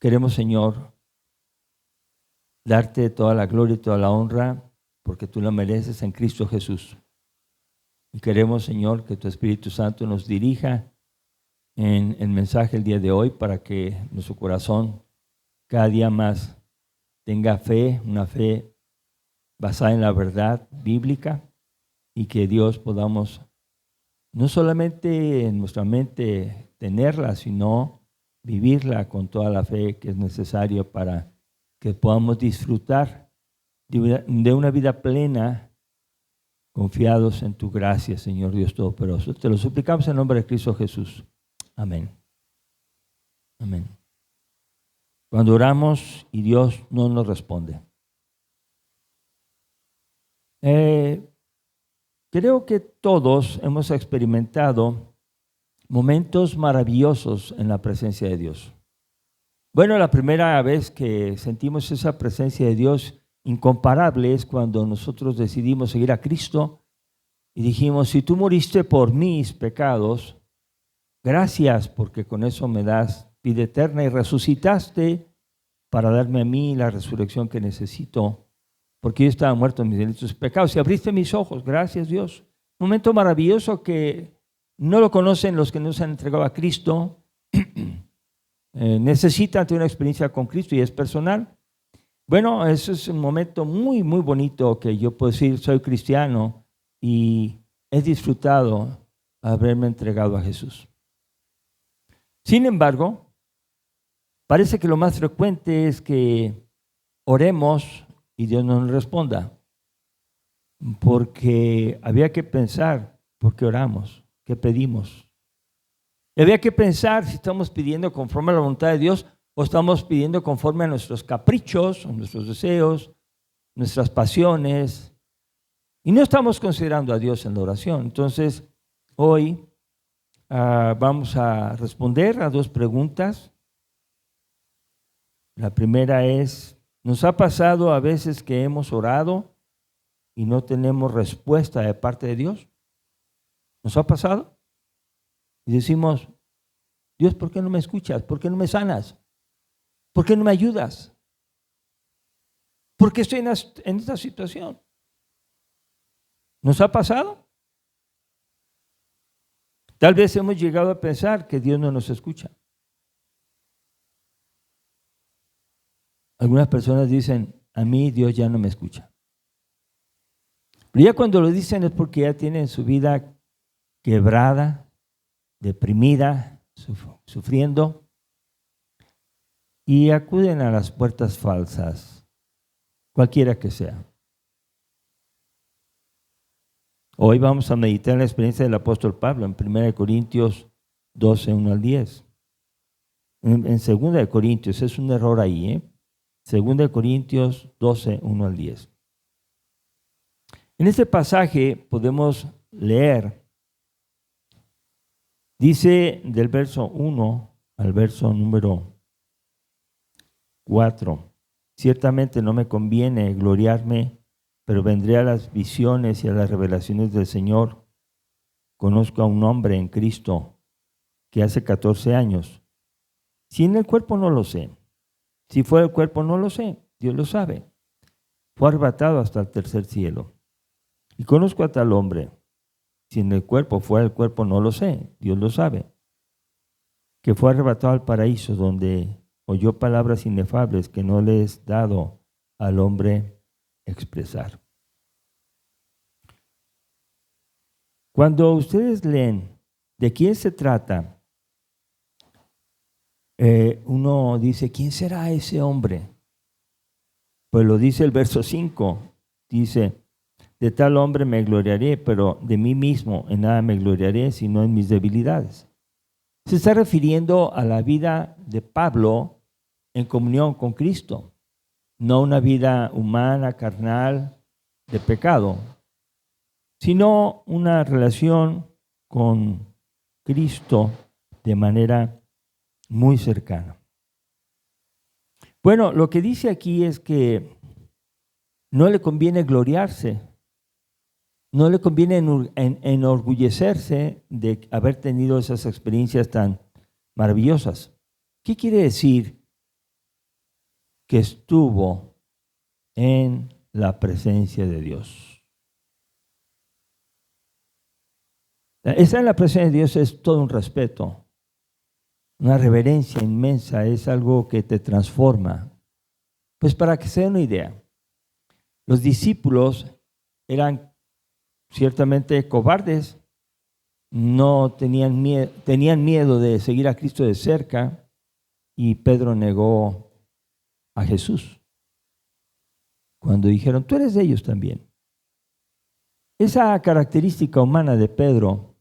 Queremos, Señor, darte toda la gloria y toda la honra porque tú la mereces en Cristo Jesús. Y queremos, Señor, que tu Espíritu Santo nos dirija en el mensaje el día de hoy para que nuestro corazón cada día más tenga fe, una fe basada en la verdad bíblica, y que Dios podamos no solamente en nuestra mente tenerla, sino vivirla con toda la fe que es necesario para que podamos disfrutar de una vida plena, confiados en tu gracia, Señor Dios Todopoderoso. Te lo suplicamos en nombre de Cristo Jesús. Amén. Amén. Cuando oramos y Dios no nos responde. Creo que todos hemos experimentado momentos maravillosos en la presencia de Dios. Bueno, la primera vez que sentimos esa presencia de Dios incomparable es cuando nosotros decidimos seguir a Cristo y dijimos: si tú moriste por mis pecados, gracias, porque con eso me das vida eterna, y resucitaste para darme a mí la resurrección que necesito, porque yo estaba muerto en mis delitos y pecados, y abriste mis ojos. Gracias, Dios. Un momento maravilloso que no lo conocen los que no se han entregado a Cristo. Necesitan tener una experiencia con Cristo y es personal. Bueno, eso es un momento muy, muy bonito que yo puedo decir: soy cristiano y he disfrutado haberme entregado a Jesús. Sin embargo, parece que lo más frecuente es que oremos y Dios no nos responda, porque había que pensar por qué oramos, qué pedimos. Y había que pensar si estamos pidiendo conforme a la voluntad de Dios o estamos pidiendo conforme a nuestros caprichos, a nuestros deseos, nuestras pasiones, y no estamos considerando a Dios en la oración. Entonces, hoy vamos a responder a dos preguntas. La primera es: ¿nos ha pasado a veces que hemos orado y no tenemos respuesta de parte de Dios? ¿Nos ha pasado? Y decimos: Dios, ¿por qué no me escuchas? ¿Por qué no me sanas? ¿Por qué no me ayudas? ¿Por qué estoy en esta situación? ¿Nos ha pasado? Tal vez hemos llegado a pensar que Dios no nos escucha. Algunas personas dicen: a mí Dios ya no me escucha. Pero ya cuando lo dicen es porque ya tienen su vida quebrada, deprimida, sufriendo, y acuden a las puertas falsas, cualquiera que sea. Hoy vamos a meditar en la experiencia del apóstol Pablo en 1 Corintios 12, 1 al 10. En 2 Corintios, es un error ahí, 2 Corintios 12, 1 al 10. En este pasaje podemos leer, dice del verso 1 al verso número 4: ciertamente no me conviene gloriarme, pero vendré a las visiones y a las revelaciones del Señor. Conozco a un hombre en Cristo que hace 14 años, si en el cuerpo no lo sé, si fuera el cuerpo no lo sé, Dios lo sabe, fue arrebatado hasta el tercer cielo. Y conozco a tal hombre, si en el cuerpo fuera el cuerpo no lo sé, Dios lo sabe, que fue arrebatado al paraíso, donde oyó palabras inefables que no le es dado al hombre expresar. Cuando ustedes leen de quién se trata, uno dice: ¿quién será ese hombre? Pues lo dice el verso 5, dice: de tal hombre me gloriaré, pero de mí mismo en nada me gloriaré, sino en mis debilidades. Se está refiriendo a la vida de Pablo en comunión con Cristo, no una vida humana, carnal, de pecado, sino una relación con Cristo de manera muy cercana. Bueno, lo que dice aquí es que no le conviene gloriarse, no le conviene enorgullecerse de haber tenido esas experiencias tan maravillosas. ¿Qué quiere decir que estuvo en la presencia de Dios. Estar en la presencia de Dios es todo un respeto, una reverencia inmensa, es algo que te transforma. Pues para que se den una idea, los discípulos eran ciertamente cobardes, no tenían miedo de seguir a Cristo de cerca, y Pedro negó a Jesús cuando dijeron, tú eres de ellos también. Esa característica humana de Pedro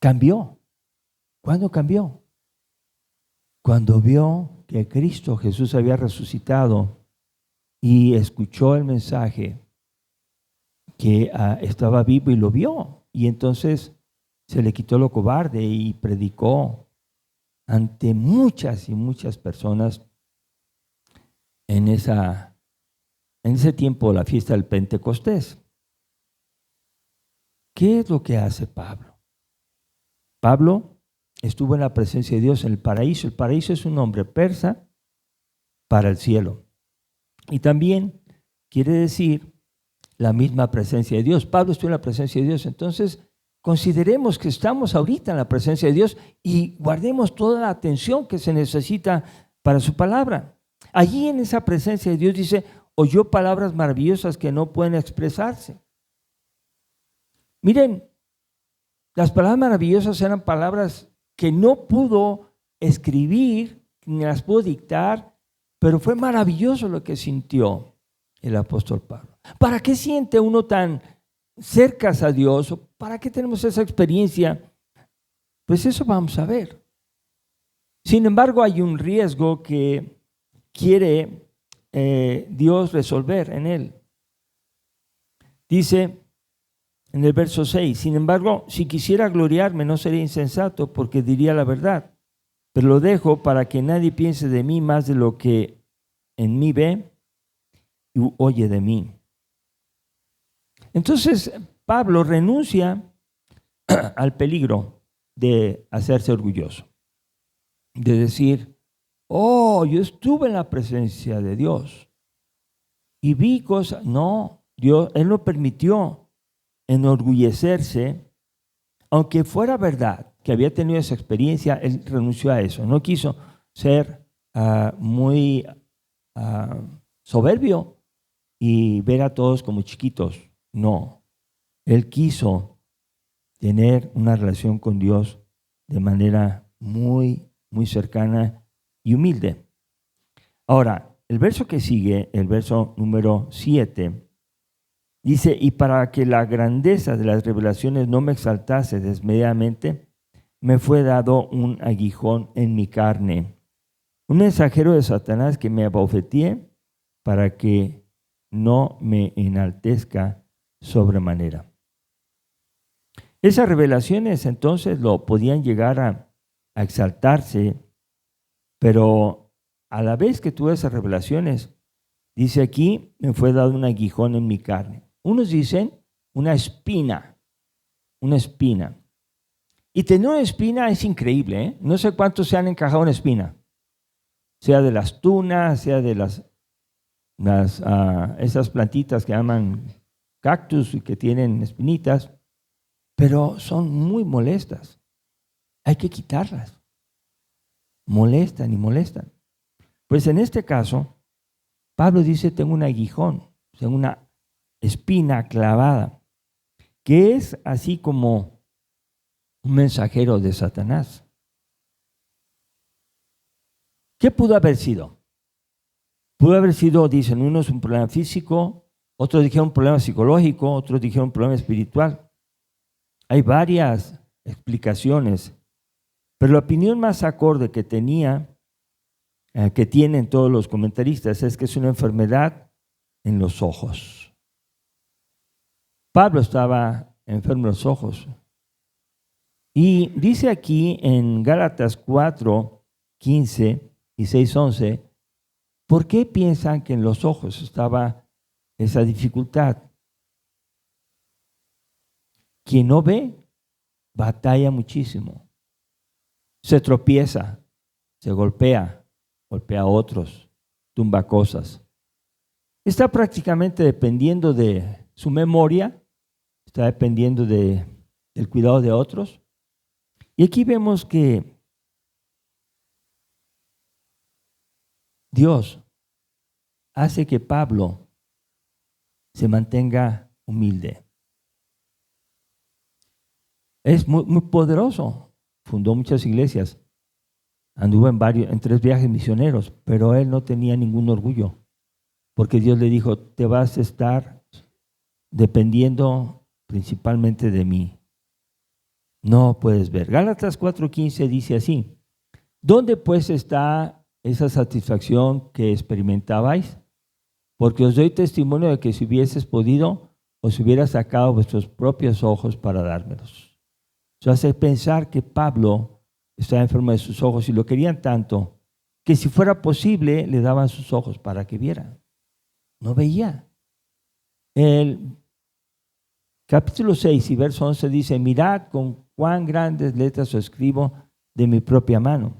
cambió. ¿Cuándo cambió? Cuando vio que Cristo Jesús había resucitado y escuchó el mensaje que estaba vivo y lo vio. Y entonces se le quitó lo cobarde y predicó ante muchas y muchas personas en ese tiempo, la fiesta del Pentecostés. ¿Qué es lo que hace Pablo? Pablo estuvo en la presencia de Dios en el paraíso. El paraíso es un nombre persa para el cielo. Y también quiere decir la misma presencia de Dios. Pablo estuvo en la presencia de Dios. Entonces, consideremos que estamos ahorita en la presencia de Dios y guardemos toda la atención que se necesita para su palabra. Allí en esa presencia de Dios dice, oyó palabras maravillosas que no pueden expresarse. Miren, las palabras maravillosas eran palabras que no pudo escribir, ni las pudo dictar, pero fue maravilloso lo que sintió el apóstol Pablo. ¿Para qué siente uno tan cerca a Dios? ¿Para qué tenemos esa experiencia? Pues eso vamos a ver. Sin embargo, hay un riesgo que quiere Dios resolver en él. Dice en el verso 6, sin embargo, si quisiera gloriarme no sería insensato porque diría la verdad, pero lo dejo para que nadie piense de mí más de lo que en mí ve y oye de mí. Entonces, Pablo renuncia al peligro de hacerse orgulloso, de decir, oh, yo estuve en la presencia de Dios y vi cosas. No, Él no permitió enorgullecerse, aunque fuera verdad que había tenido esa experiencia, él renunció a eso. No quiso ser muy soberbio y ver a todos como chiquitos. No, él quiso tener una relación con Dios de manera muy, muy cercana y humilde. Ahora, el verso que sigue, el verso número 7, dice, y para que la grandeza de las revelaciones no me exaltase desmedidamente, me fue dado un aguijón en mi carne, un mensajero de Satanás que me abofeteé para que no me enaltezca sobremanera. Esas revelaciones entonces lo podían llegar a exaltarse, pero a la vez que tuve esas revelaciones, dice aquí, me fue dado un aguijón en mi carne. Unos dicen una espina, una espina. Y tener una espina es increíble, ¿eh? No sé cuántos se han encajado una espina, sea de las tunas, sea de esas plantitas que llaman cactus y que tienen espinitas, pero son muy molestas. Hay que quitarlas. Molestan y molestan. Pues en este caso, Pablo dice, tengo un aguijón, tengo una espina clavada, que es así como un mensajero de Satanás. ¿Qué pudo haber sido? Pudo haber sido, dicen unos, un problema físico, otros dijeron un problema psicológico, otros dijeron un problema espiritual. Hay varias explicaciones, pero la opinión más acorde que tienen todos los comentaristas es que es una enfermedad en los ojos. Pablo estaba enfermo en los ojos. Y dice aquí en Gálatas 4:15 y 6:11, ¿por qué piensan que en los ojos estaba esa dificultad? Quien no ve, batalla muchísimo. Se tropieza, se golpea golpea a otros, tumba cosas. Está prácticamente dependiendo de su memoria, está dependiendo del cuidado de otros. Y aquí vemos que Dios hace que Pablo se mantenga humilde. Es muy poderoso. Fundó muchas iglesias. Anduvo en 3 viajes misioneros, pero él no tenía ningún orgullo, porque Dios le dijo, te vas a estar dependiendo principalmente de mí. No puedes ver. Gálatas 4:15 dice así, ¿dónde pues está esa satisfacción que experimentabais? Porque os doy testimonio de que si hubieses podido, os hubiera sacado vuestros propios ojos para dármelos. Eso hace pensar que Pablo estaba enfermo de sus ojos y lo querían tanto que si fuera posible le daban sus ojos para que viera. No veía. El capítulo 6 y verso 11 dice, mirad con cuán grandes letras os escribo de mi propia mano.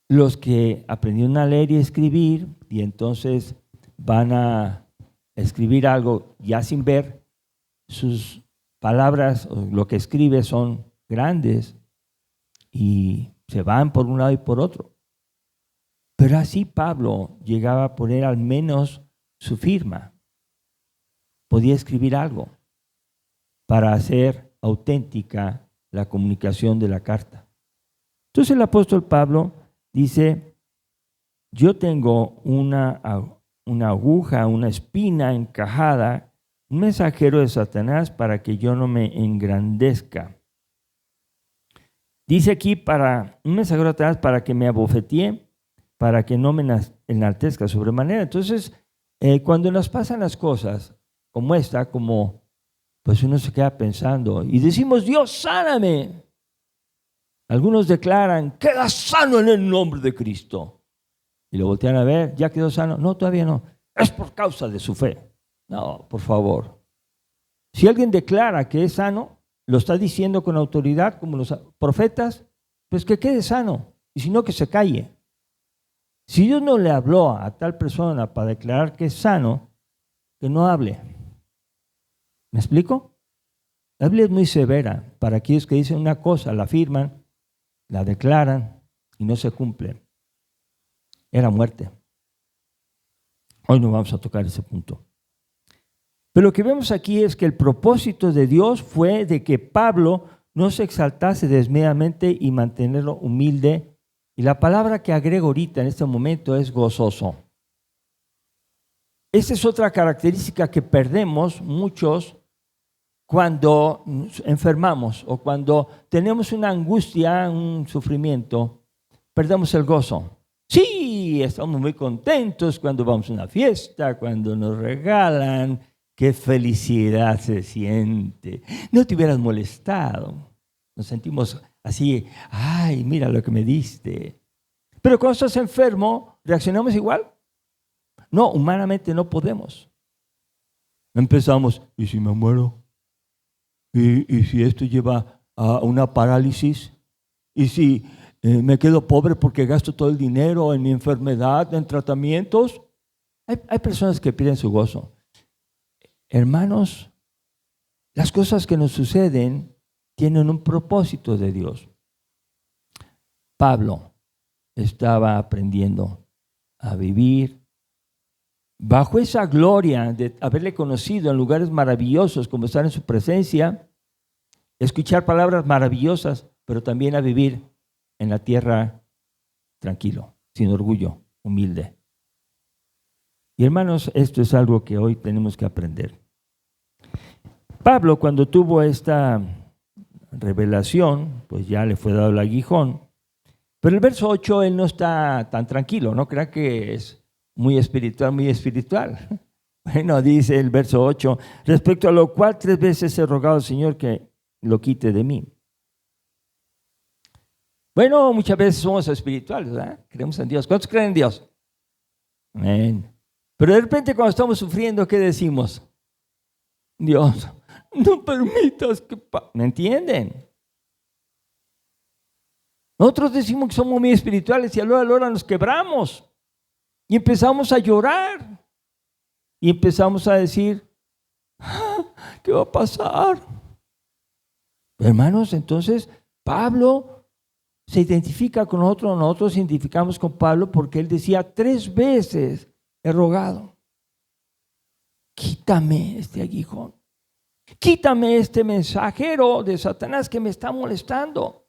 Los que aprendieron a leer y escribir y entonces van a escribir algo ya sin ver, sus palabras, lo que escribe son grandes y se van por un lado y por otro. Pero así Pablo llegaba a poner al menos su firma. Podía escribir algo para hacer auténtica la comunicación de la carta. Entonces el apóstol Pablo dice, yo tengo una aguja, una espina encajada, un mensajero de Satanás para que yo no me engrandezca. Dice aquí un mensajero de Satanás para que me abofetee, para que no me enaltezca sobremanera. Entonces, cuando nos pasan las cosas como esta, pues uno se queda pensando y decimos, Dios, sáname. Algunos declaran, queda sano en el nombre de Cristo. Y lo voltean a ver, ¿ya quedó sano? No, todavía no. Es por causa de su fe. No, por favor. Si alguien declara que es sano, lo está diciendo con autoridad, como los profetas, pues que quede sano. Y si no, que se calle. Si Dios no le habló a tal persona para declarar que es sano, que no hable. ¿Me explico? La Biblia es muy severa para aquellos que dicen una cosa, la afirman, la declaran y no se cumple. Era muerte. Hoy no vamos a tocar ese punto. Pero lo que vemos aquí es que el propósito de Dios fue de que Pablo no se exaltase desmedidamente y mantenerlo humilde. Y la palabra que agrego ahorita en este momento es gozoso. Esa es otra característica que perdemos muchos cuando nos enfermamos o cuando tenemos una angustia, un sufrimiento, perdemos el gozo. Sí, estamos muy contentos cuando vamos a una fiesta, cuando nos regalan. Qué felicidad se siente. No te hubieras molestado. Nos sentimos así, ay, mira lo que me diste. Pero cuando estás enfermo, ¿reaccionamos igual? No, humanamente no podemos. Empezamos, ¿y si me muero? ¿Y si esto lleva a una parálisis? ¿Y si me quedo pobre porque gasto todo el dinero en mi enfermedad, en tratamientos? Hay personas que pierden su gozo. Hermanos, las cosas que nos suceden tienen un propósito de Dios. Pablo estaba aprendiendo a vivir bajo esa gloria de haberle conocido en lugares maravillosos, como estar en su presencia, escuchar palabras maravillosas, pero también a vivir en la tierra tranquilo, sin orgullo, humilde. Y hermanos, esto es algo que hoy tenemos que aprender. Pablo, cuando tuvo esta revelación, pues ya le fue dado el aguijón. Pero el verso 8, él no está tan tranquilo, no crea que es muy espiritual, muy espiritual. Bueno, dice el verso 8, respecto a lo cual 3 veces he rogado al Señor que lo quite de mí. Bueno, muchas veces somos espirituales, ¿verdad? Creemos en Dios. ¿Cuántos creen en Dios? Amén. Pero de repente cuando estamos sufriendo, ¿qué decimos? Dios, no permitas que... ¿Me entienden? Nosotros decimos que somos muy espirituales y a la hora nos quebramos y empezamos a llorar y empezamos a decir, ¿qué va a pasar? Hermanos, entonces Pablo se identifica con nosotros, nosotros nos identificamos con Pablo porque él decía 3 veces, he rogado, quítame este aguijón, quítame este mensajero de Satanás que me está molestando.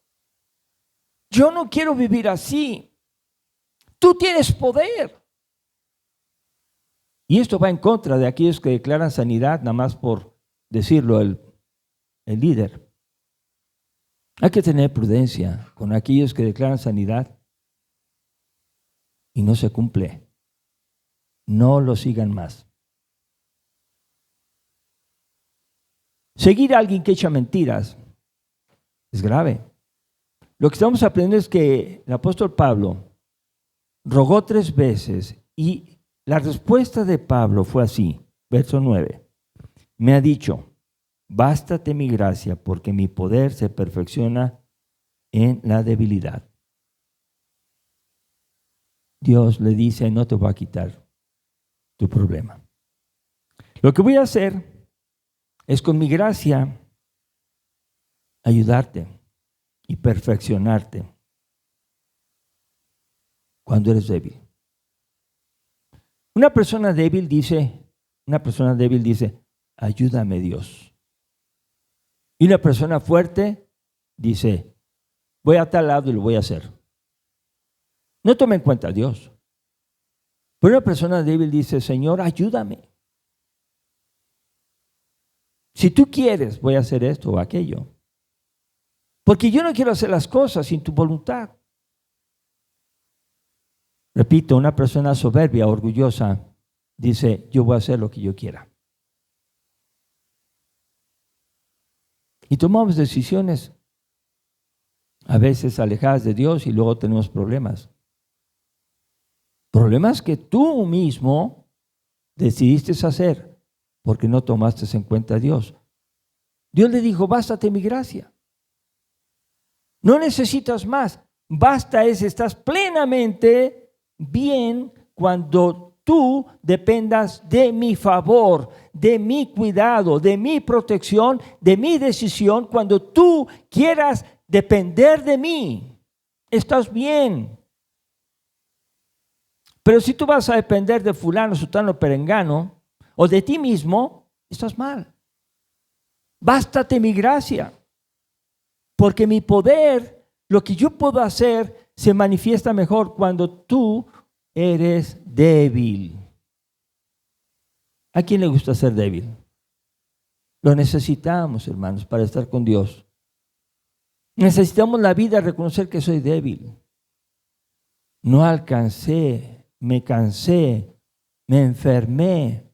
Yo no quiero vivir así. Tú tienes poder. Y esto va en contra de aquellos que declaran sanidad, nada más por decirlo el líder. Hay que tener prudencia con aquellos que declaran sanidad y no se cumple. No lo sigan más. Seguir a alguien que echa mentiras es grave. Lo que estamos aprendiendo es que el apóstol Pablo rogó 3 veces y la respuesta de Pablo fue así, verso 9. Me ha dicho, bástate mi gracia porque mi poder se perfecciona en la debilidad. Dios le dice, no te voy a quitar tu problema. Lo que voy a hacer es con mi gracia ayudarte y perfeccionarte cuando eres débil. Una persona débil dice, ayúdame Dios. Y una persona fuerte dice, voy a tal lado y lo voy a hacer. No tome en cuenta a Dios. Pero una persona débil dice, Señor, ayúdame. Si tú quieres, voy a hacer esto o aquello. Porque yo no quiero hacer las cosas sin tu voluntad. Repito, una persona soberbia, orgullosa, dice, yo voy a hacer lo que yo quiera. Y tomamos decisiones a veces alejadas de Dios y luego tenemos problemas. Problemas que tú mismo decidiste hacer porque no tomaste en cuenta a Dios. Dios le dijo, bástate mi gracia. No necesitas más. Basta estás plenamente bien cuando tú dependas de mi favor, de mi cuidado, de mi protección, de mi decisión. Cuando tú quieras depender de mí, estás bien. Pero si tú vas a depender de fulano, sutano, perengano, o de ti mismo, estás mal. Bástate mi gracia, porque mi poder, lo que yo puedo hacer, se manifiesta mejor cuando tú eres débil. ¿A quién le gusta ser débil? Lo necesitamos, hermanos, para estar con Dios. Necesitamos la vida, reconocer que soy débil. No alcancé, me cansé, me enfermé.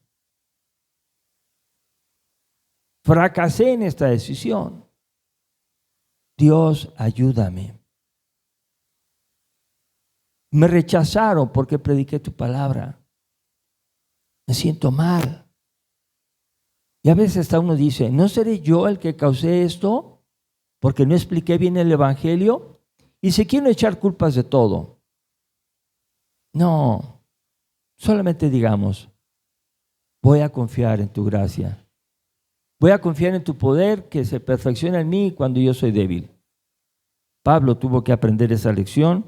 Fracasé en esta decisión. Dios, ayúdame. Me rechazaron porque prediqué tu palabra. Me siento mal. Y a veces hasta uno dice, ¿no seré yo el que causé esto? Porque no expliqué bien el evangelio. Y se quieren echar culpas de todo. No, solamente digamos, voy a confiar en tu gracia. Voy a confiar en tu poder que se perfecciona en mí cuando yo soy débil. Pablo tuvo que aprender esa lección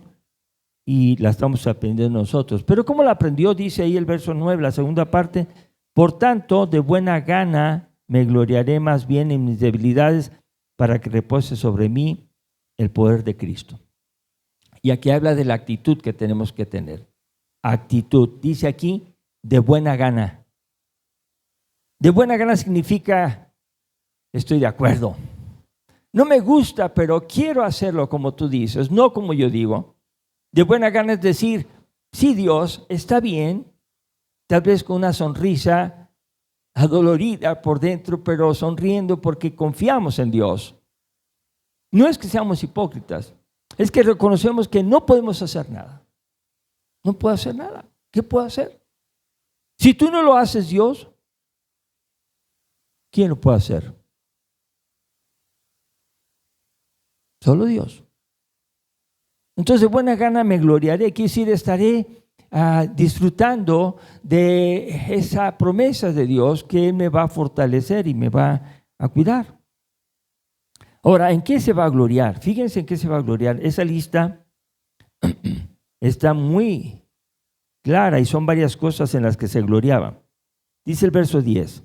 y la estamos aprendiendo nosotros. Pero ¿cómo la aprendió? Dice ahí el verso 9, la segunda parte. Por tanto, de buena gana me gloriaré más bien en mis debilidades para que repose sobre mí el poder de Cristo. Y aquí habla de la actitud que tenemos que tener. Actitud, dice aquí, de buena gana. De buena gana significa, estoy de acuerdo. No me gusta, pero quiero hacerlo como tú dices, no como yo digo. De buena gana es decir, sí, Dios, está bien, tal vez con una sonrisa adolorida por dentro, pero sonriendo porque confiamos en Dios. No es que seamos hipócritas, es que reconocemos que no podemos hacer nada. No puedo hacer nada. ¿Qué puedo hacer? Si tú no lo haces, Dios, ¿quién lo puede hacer? Solo Dios. Entonces, de buena gana me gloriaré, quiere decir, estaré disfrutando de esa promesa de Dios que Él me va a fortalecer y me va a cuidar. Ahora, ¿en qué se va a gloriar? Fíjense en qué se va a gloriar. Esa lista está muy clara y son varias cosas en las que se gloriaba. Dice el verso 10,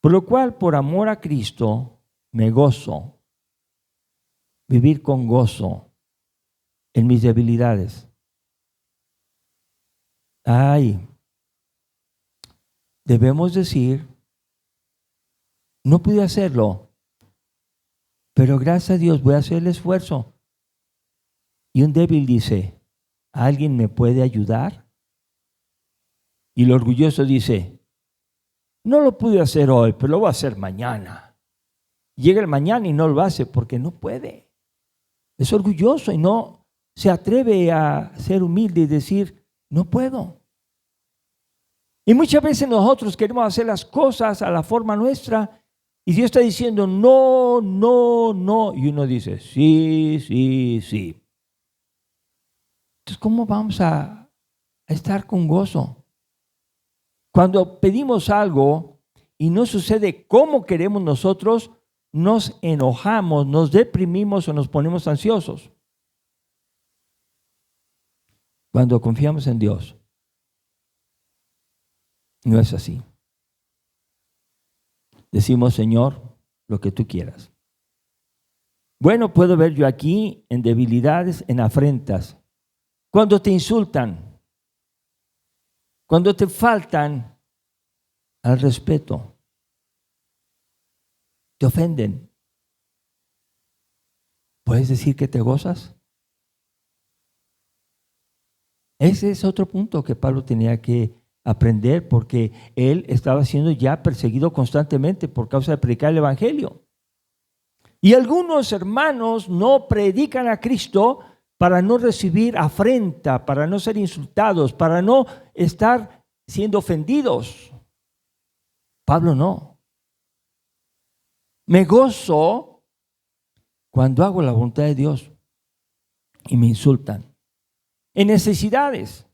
por lo cual, por amor a Cristo, me gozo, vivir con gozo en mis debilidades. Debemos decir, no pude hacerlo, pero gracias a Dios voy a hacer el esfuerzo. Y un débil dice, ¿alguien me puede ayudar? Y el orgulloso dice, no lo pude hacer hoy, pero lo voy a hacer mañana. Llega el mañana y no lo hace porque no puede. Es orgulloso y no se atreve a ser humilde y decir, no puedo. Y muchas veces nosotros queremos hacer las cosas a la forma nuestra y Dios está diciendo, no, no, no. Y uno dice, sí, sí, sí. Entonces, ¿cómo vamos a estar con gozo? Cuando pedimos algo y no sucede como queremos nosotros, nos enojamos, nos deprimimos o nos ponemos ansiosos. Cuando confiamos en Dios, no es así. Decimos, Señor, lo que tú quieras. Bueno, puedo ver yo aquí en debilidades, en afrentas. Cuando te insultan, cuando te faltan al respeto, te ofenden. ¿Puedes decir que te gozas? Ese es otro punto que Pablo tenía que aprender porque él estaba siendo ya perseguido constantemente por causa de predicar el Evangelio. Y algunos hermanos no predican a Cristo para no recibir afrenta, para no ser insultados, para no estar siendo ofendidos. Pablo no. Me gozo cuando hago la voluntad de Dios y me insultan. En necesidades,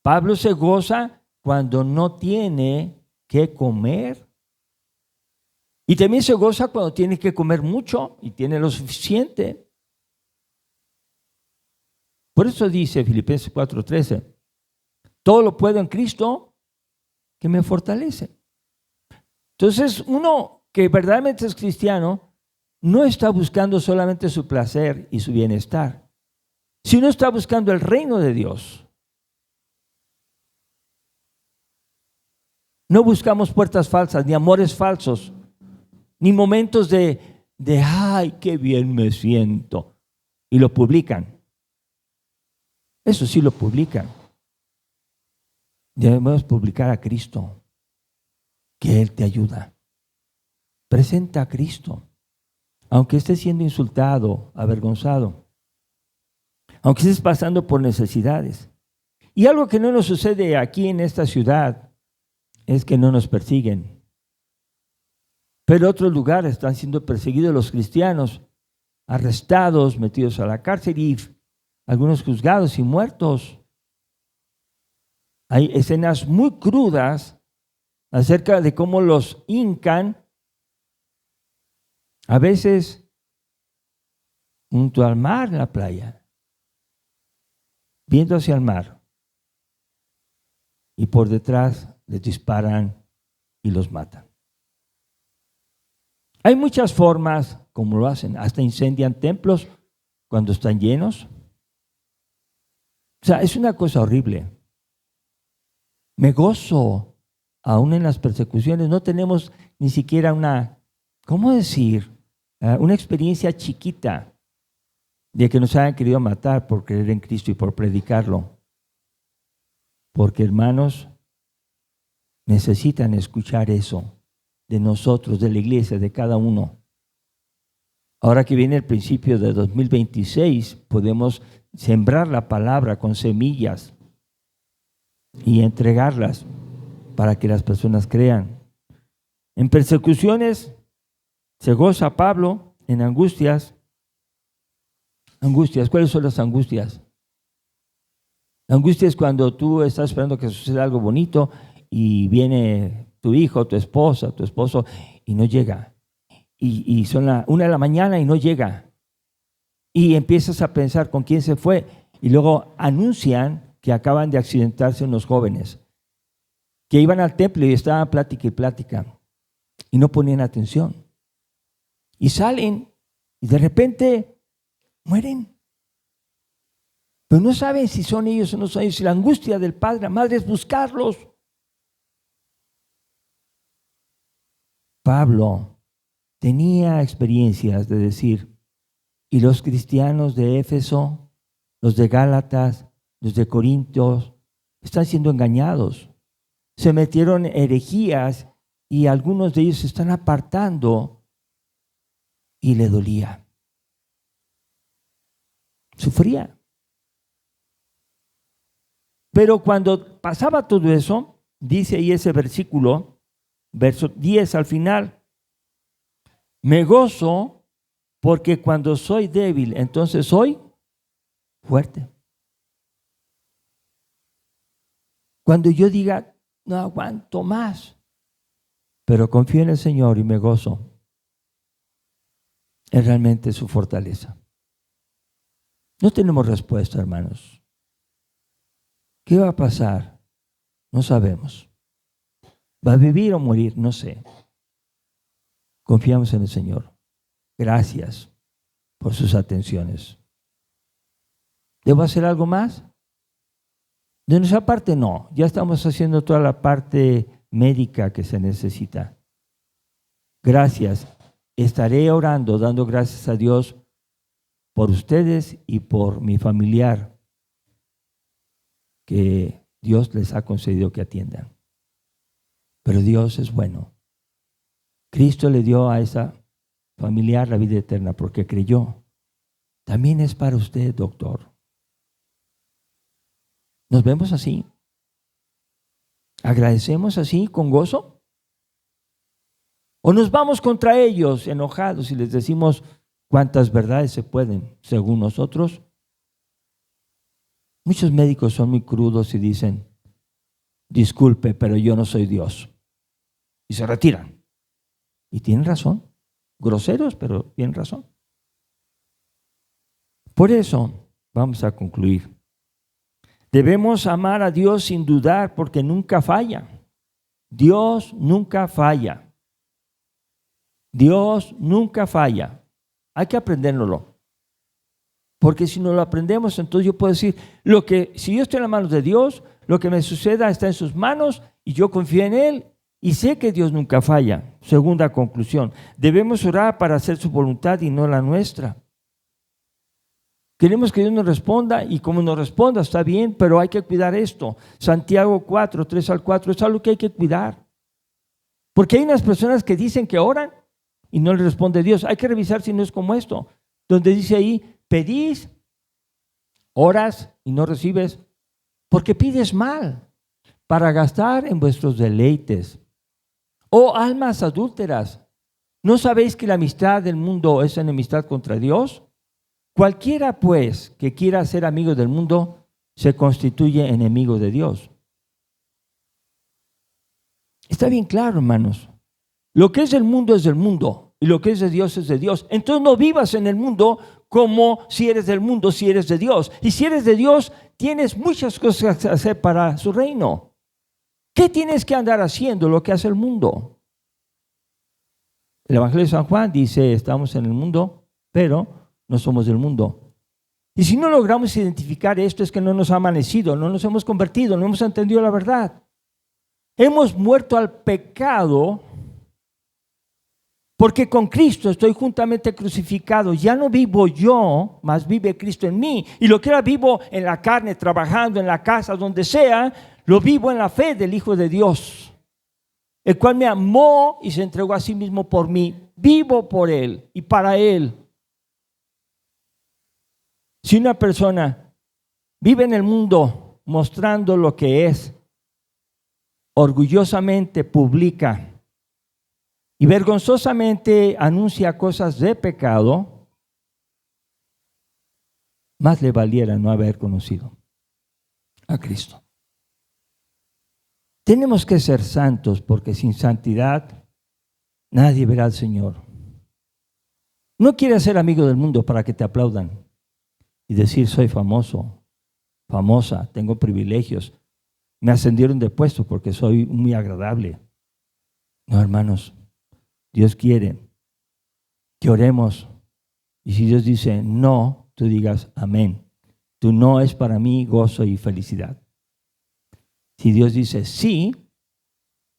Pablo se goza cuando no tiene que comer. Y también se goza cuando tiene que comer mucho y tiene lo suficiente. Por eso dice Filipenses 4:13, todo lo puedo en Cristo que me fortalece. Entonces, uno que verdaderamente es cristiano no está buscando solamente su placer y su bienestar, sino está buscando el reino de Dios. No buscamos puertas falsas, ni amores falsos, ni momentos de ay, qué bien me siento. Y lo publican. Eso sí lo publican. Debemos publicar a Cristo, que Él te ayuda. Presenta a Cristo. Aunque estés siendo insultado, avergonzado, aunque estés pasando por necesidades. Y algo que no nos sucede aquí en esta ciudad es que no nos persiguen. Pero en otros lugares están siendo perseguidos los cristianos, arrestados, metidos a la cárcel y algunos juzgados y muertos. Hay escenas muy crudas acerca de cómo los hincan, a veces junto al mar en la playa, viendo hacia el mar, y por detrás les disparan y los matan. Hay muchas formas como lo hacen, hasta incendian templos cuando están llenos. O sea, es una cosa horrible. Me gozo aún en las persecuciones. No tenemos ni siquiera una, ¿cómo decir? Una experiencia chiquita de que nos hayan querido matar por creer en Cristo y por predicarlo. Porque, hermanos, necesitan escuchar eso de nosotros, de la iglesia, de cada uno. Ahora que viene el principio de 2026, podemos sembrar la palabra con semillas y entregarlas para que las personas crean. En persecuciones se goza Pablo, en angustias. Angustias. ¿Cuáles son las angustias? La angustia es cuando tú estás esperando que suceda algo bonito y viene tu hijo, tu esposa, tu esposo y no llega. Y son las 1 de la mañana y no llega. Y empiezas a pensar con quién se fue. Y luego anuncian que acaban de accidentarse unos jóvenes que iban al templo y estaban plática y plática y no ponían atención. Y salen y de repente mueren. Pero no saben si son ellos o no son ellos. Y la angustia del padre, la madre es buscarlos. Pablo tenía experiencias de decir, y los cristianos de Éfeso, los de Gálatas, los de Corintios, están siendo engañados. Se metieron herejías y algunos de ellos se están apartando y le dolía. Sufría. Pero cuando pasaba todo eso, dice ahí ese versículo, verso 10 al final, me gozo porque cuando soy débil, entonces soy fuerte. Cuando yo diga, no aguanto más, pero confío en el Señor y me gozo, es realmente su fortaleza. No tenemos respuesta, hermanos. ¿Qué va a pasar? No sabemos. ¿Va a vivir o morir? No sé. Confiamos en el Señor. Gracias por sus atenciones. ¿Debo hacer algo más? De nuestra parte, no. Ya estamos haciendo toda la parte médica que se necesita. Gracias. Estaré orando, dando gracias a Dios por ustedes y por mi familiar que Dios les ha concedido que atiendan. Pero Dios es bueno. Cristo le dio a esa familiar la vida eterna porque creyó. También es para usted, doctor. ¿Nos vemos así? ¿Agradecemos así con gozo? ¿O nos vamos contra ellos enojados y les decimos cuántas verdades se pueden según nosotros? Muchos médicos son muy crudos y dicen, disculpe, pero yo no soy Dios. Y se retiran. Y tienen razón. Groseros, pero tienen razón. Por eso, vamos a concluir. Debemos amar a Dios sin dudar porque nunca falla. Dios nunca falla. Dios nunca falla. Hay que aprendérnoslo. Porque si no lo aprendemos, entonces yo puedo decir, si yo estoy en las manos de Dios, lo que me suceda está en sus manos y yo confío en Él y sé que Dios nunca falla. Segunda conclusión, debemos orar para hacer su voluntad y no la nuestra. Queremos que Dios nos responda y como nos responda está bien, pero hay que cuidar esto. Santiago 4, 3 al 4 es algo que hay que cuidar. Porque hay unas personas que dicen que oran y no le responde Dios. Hay que revisar si no es como esto, donde dice ahí, pedís, oras y no recibes, porque pides mal para gastar en vuestros deleites. Oh almas adúlteras, ¿no sabéis que la amistad del mundo es enemistad contra Dios? Cualquiera, pues, que quiera ser amigo del mundo, se constituye enemigo de Dios. Está bien claro, hermanos. Lo que es del mundo es del mundo y lo que es de Dios es de Dios. Entonces no vivas en el mundo como si eres del mundo, si eres de Dios. Y si eres de Dios, tienes muchas cosas que hacer para su reino. ¿Qué tienes que andar haciendo lo que hace el mundo? El Evangelio de San Juan dice, estamos en el mundo, pero no somos del mundo. Y si no logramos identificar esto, es que no nos ha amanecido, no nos hemos convertido, no hemos entendido la verdad. Hemos muerto al pecado porque con Cristo estoy juntamente crucificado. Ya no vivo yo, mas vive Cristo en mí. Y lo que era vivo en la carne, trabajando en la casa, donde sea, lo vivo en la fe del Hijo de Dios, el cual me amó y se entregó a sí mismo por mí. Vivo por Él y para Él. Si una persona vive en el mundo mostrando lo que es, orgullosamente publica y vergonzosamente anuncia cosas de pecado, más le valiera no haber conocido a Cristo. Tenemos que ser santos porque sin santidad nadie verá al Señor. No quieras ser amigo del mundo para que te aplaudan y decir soy famoso, famosa, tengo privilegios, me ascendieron de puesto porque soy muy agradable. No, hermanos, Dios quiere que oremos y si Dios dice no, tú digas amén. Tu no es para mí gozo y felicidad. Si Dios dice sí,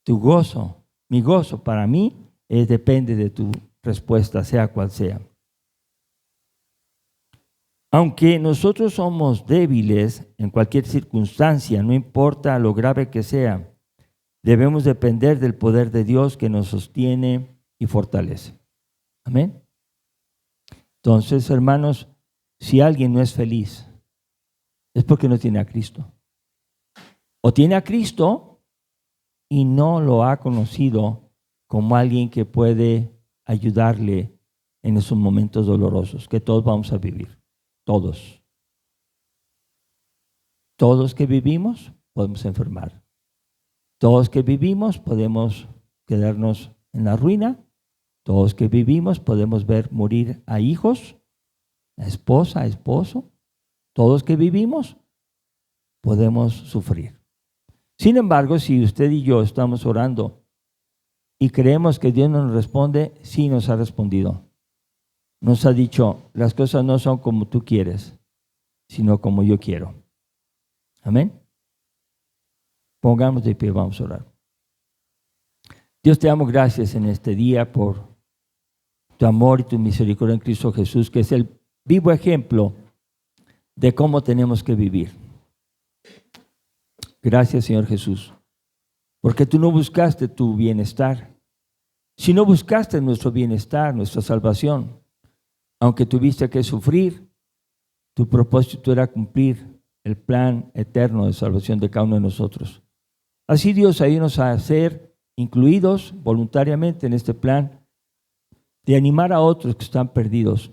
tu gozo, mi gozo para mí depende de tu respuesta, sea cual sea. Aunque nosotros somos débiles en cualquier circunstancia, no importa lo grave que sea, debemos depender del poder de Dios que nos sostiene y fortalece. Amén. Entonces, hermanos, si alguien no es feliz, es porque no tiene a Cristo. O tiene a Cristo y no lo ha conocido como alguien que puede ayudarle en esos momentos dolorosos que todos vamos a vivir. Todos. Todos que vivimos podemos enfermar. Todos que vivimos podemos quedarnos en la ruina. Todos que vivimos podemos ver morir a hijos, a esposa, a esposo. Todos que vivimos podemos sufrir. Sin embargo, si usted y yo estamos orando y creemos que Dios nos responde, sí nos ha respondido. Nos ha dicho, las cosas no son como tú quieres, sino como yo quiero. Amén. Pongamos de pie, vamos a orar. Dios, te damos gracias en este día por tu amor y tu misericordia en Cristo Jesús, que es el vivo ejemplo de cómo tenemos que vivir. Gracias, Señor Jesús, porque tú no buscaste tu bienestar, sino buscaste nuestro bienestar, nuestra salvación. Aunque tuviste que sufrir, tu propósito era cumplir el plan eterno de salvación de cada uno de nosotros. Así, Dios, ayúdanos a ser incluidos voluntariamente en este plan de animar a otros que están perdidos,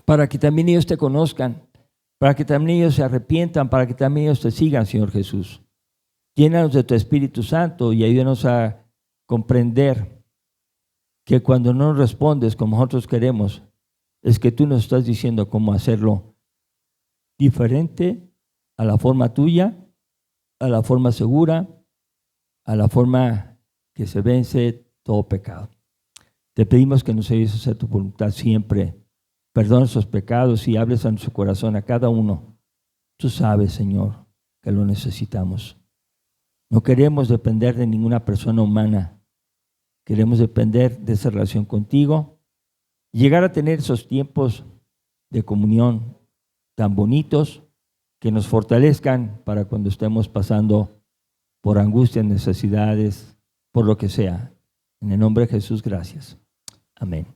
para que también ellos te conozcan, para que también ellos se arrepientan, para que también ellos te sigan, Señor Jesús. Llénanos de tu Espíritu Santo y ayúdanos a comprender que cuando no nos respondes como nosotros queremos, es que tú nos estás diciendo cómo hacerlo diferente a la forma tuya, a la forma segura, a la forma que se vence todo pecado. Te pedimos que nos ayudes a hacer tu voluntad siempre. Perdona nuestros pecados y hables a nuestro corazón, a cada uno. Tú sabes, Señor, que lo necesitamos. No queremos depender de ninguna persona humana. Queremos depender de esa relación contigo, llegar a tener esos tiempos de comunión tan bonitos que nos fortalezcan para cuando estemos pasando por angustias, necesidades, por lo que sea. En el nombre de Jesús, gracias. Amén.